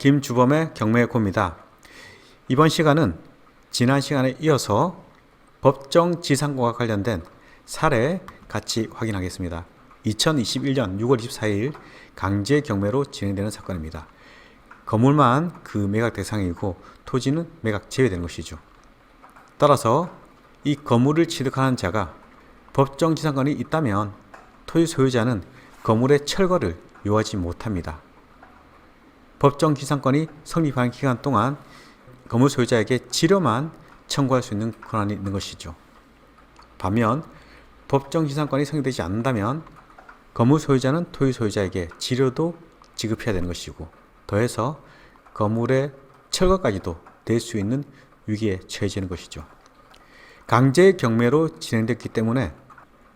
김주범의 경매고입니다. 이번 시간은 지난 시간에 이어서 법정지상권과 관련된 사례 같이 확인하겠습니다. 2021년 6월 24일 강제 경매로 진행되는 사건입니다. 건물만 그 매각 대상이고 토지는 매각 제외되는 것이죠. 따라서 이 건물을 취득하는 자가 법정지상권이 있다면 토지 소유자는 건물의 철거를 요하지 못합니다. 법정지상권이 성립하는 기간 동안 건물 소유자에게 지료만 청구할 수 있는 권한이 있는 것이죠. 반면 법정지상권이 성립되지 않는다면 건물 소유자는 토지 소유자에게 지료도 지급해야 되는 것이고, 더해서 건물의 철거까지도 될 수 있는 위기에 처해지는 것이죠. 강제 경매로 진행됐기 때문에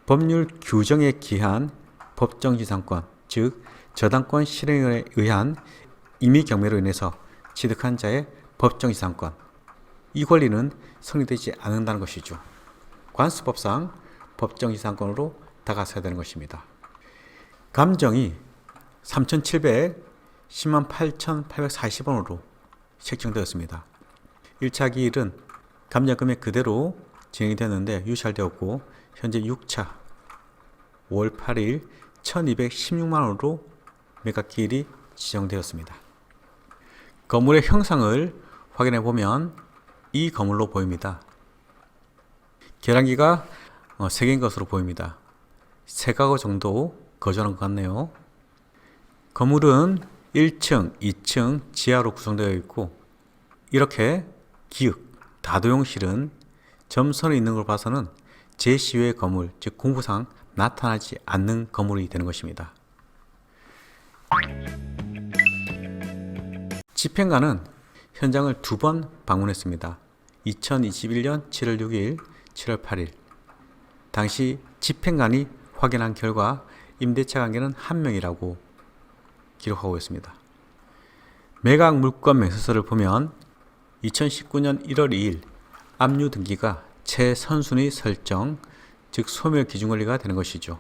법률 규정에 기한 법정지상권, 즉 저당권 실행에 의한 임의 경매로 인해서 취득한 자의 법정지상권, 이 권리는 성립되지 않는다는 것이죠. 관습법상 법정지상권으로 다가서야 되는 것입니다. 감정이 3,710만 8,840원으로 책정되었습니다. 1차 기일은 감정 금액 그대로 진행이 되었는데 유찰되었고, 현재 6차 5월 8일 1,216만원으로 매각 기일이 지정되었습니다. 건물의 형상을 확인해 보면 이 건물로 보입니다. 계량기가 3개인 것으로 보입니다. 3가구 정도 거주하는 것 같네요. 건물은 1층, 2층 지하로 구성되어 있고, 이렇게 기역, 다도용실은 점선이 있는 걸 봐서는 제4의 건물, 즉 공부상 나타나지 않는 건물이 되는 것입니다. 집행관은 현장을 2번 방문했습니다. 2021년 7월 6일, 7월 8일. 당시 집행관이 확인한 결과 임대차 관계는 1명이라고 기록하고 있습니다. 매각 물권 명세서를 보면 2019년 1월 2일 압류 등기가 최선순위 설정, 즉 소멸 기준권리가 되는 것이죠.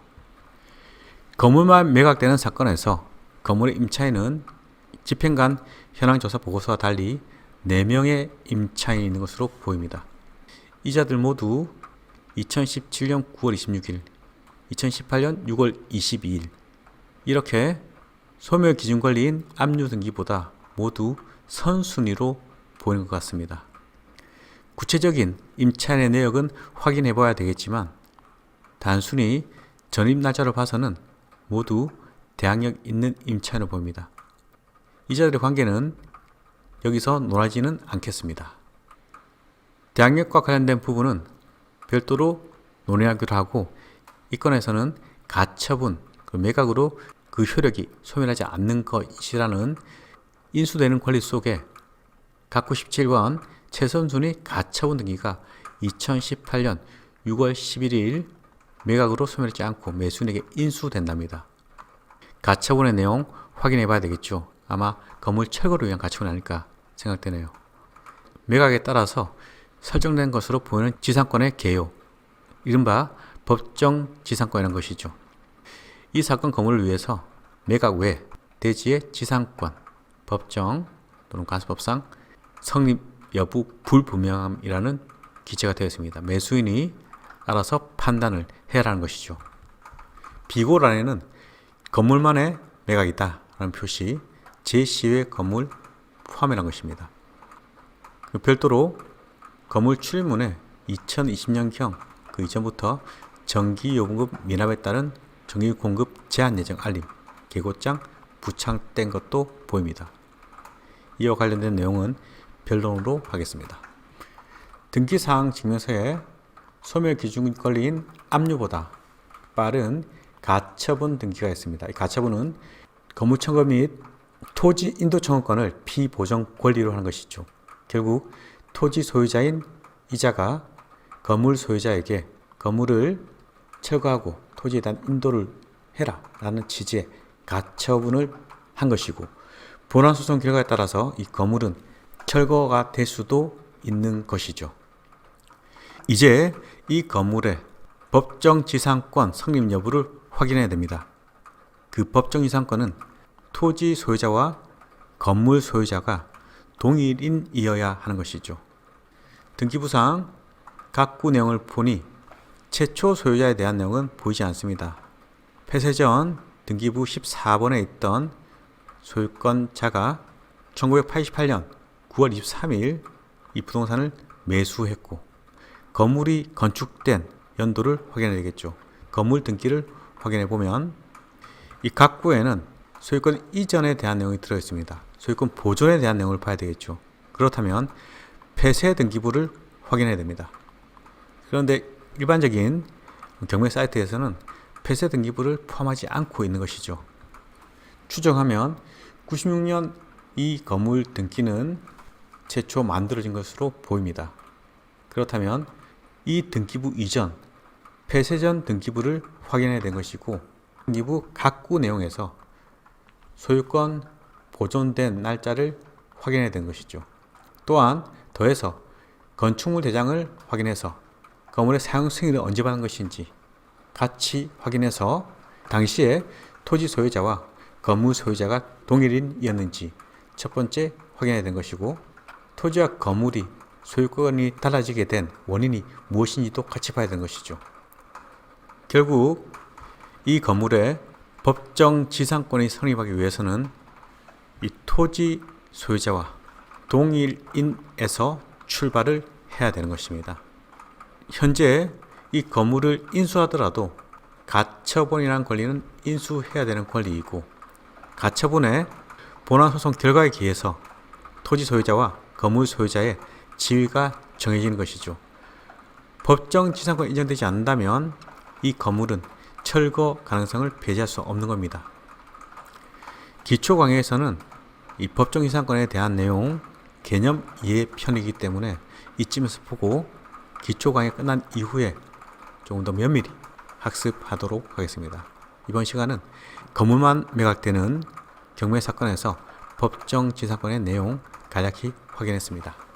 건물만 매각되는 사건에서 건물의 임차인은 집행관 현황조사 보고서와 달리 4명의 임차인이 있는 것으로 보입니다. 이자들 모두 2017년 9월 26일, 2018년 6월 22일, 이렇게 소멸 기준 권리인 압류 등기보다 모두 선순위로 보이는 것 같습니다. 구체적인 임차인의 내역은 확인해 봐야 되겠지만, 단순히 전입 날짜로 봐서는 모두 대항력 있는 임차인으로 보입니다. 이자들의 관계는 여기서 논하지는 않겠습니다. 대항력과 관련된 부분은 별도로 논의하기로 하고, 이 건에서는 가처분, 매각으로 그 효력이 소멸하지 않는 것이라는 인수되는 권리 속에 각구 17번 최선순위 가처분 등기가 2018년 6월 11일 매각으로 소멸하지 않고 매수인에게 인수된답니다. 가처분의 내용 확인해 봐야 되겠죠. 아마 건물 철거를 위한 가처분이 아닐까 생각되네요. 매각에 따라서 설정된 것으로 보이는 지상권의 개요, 이른바 법정지상권이라는 것이죠. 이 사건 건물을 위해서 매각 외 대지의 지상권, 법정 또는 관습법상 성립 여부 불분명함이라는 기재가 되어 있습니다. 매수인이 알아서 판단을 해야 하는 것이죠. 비고란에는 건물만의 매각이다 라는 표시, 제4의 건물 포함이라는 것입니다. 별도로 건물 출입문에 2020년경 그 이전부터 전기요금급 미납에 따른 전기공급 제한 예정 알림, 계고장 부착된 것도 보입니다. 이와 관련된 내용은 변론으로 하겠습니다. 등기사항 증명서에 소멸 기준 권리인 압류보다 빠른 가처분 등기가 있습니다. 이 가처분은 건물 청구 및 토지 인도 청구권을 피보정 권리로 하는 것이죠. 결국 토지 소유자인 이자가 건물 소유자에게 건물을 철거하고 토지에 대한 인도를 해라 라는 취지의 가처분을 한 것이고, 본안소송 결과에 따라서 이 건물은 철거가 될 수도 있는 것이죠. 이제 이 건물의 법정지상권 성립 여부를 확인해야 됩니다. 그 법정지상권은 토지 소유자와 건물 소유자가 동일인이어야 하는 것이죠. 등기부상 각구 내용을 보니 최초 소유자에 대한 내용은 보이지 않습니다. 폐쇄 전 등기부 14번에 있던 소유권자가 1988년 9월 23일 이 부동산을 매수했고 건물이 건축된 연도를 확인해야 되겠죠. 건물 등기를 확인해 보면 이 각구에는 소유권 이전에 대한 내용이 들어있습니다. 소유권 보존에 대한 내용을 봐야 되겠죠. 그렇다면 폐쇄 등기부를 확인해야 됩니다. 그런데 일반적인 경매 사이트에서는 폐쇄 등기부를 포함하지 않고 있는 것이죠. 추정하면 96년 이 건물 등기는 최초 만들어진 것으로 보입니다. 그렇다면 이 등기부 이전, 폐쇄 전 등기부를 확인해야 되는 것이고 등기부 각구 내용에서 소유권 보존된 날짜를 확인해야 되는 것이죠. 또한 더해서 건축물 대장을 확인해서 건물의 사용 승인을 언제 받은 것인지 같이 확인해서 당시에 토지 소유자와 건물 소유자가 동일인이었는지 첫 번째 확인해야 되는 것이고 토지와 건물이 소유권이 달라지게 된 원인이 무엇인지도 같이 봐야 되는 것이죠. 결국 이 건물의 법정 지상권이 성립하기 위해서는 이 토지 소유자와 동일인에서 출발을 해야 되는 것입니다. 현재 이 건물을 인수하더라도 가처분이라는 권리는 인수해야 되는 권리이고 가처분의 본안소송 결과에 기해서 토지 소유자와 건물 소유자의 지위가 정해지는 것이죠. 법정 지상권이 인정되지 않는다면 이 건물은 철거 가능성을 배제할 수 없는 겁니다. 기초 강의에서는 이 법정 지상권에 대한 내용 개념 이해 편이기 때문에 이쯤에서 보고 기초 강의 끝난 이후에 조금 더 면밀히 학습하도록 하겠습니다. 이번 시간은 건물만 매각되는 경매 사건에서 법정 지상권의 내용 간략히 확인했습니다.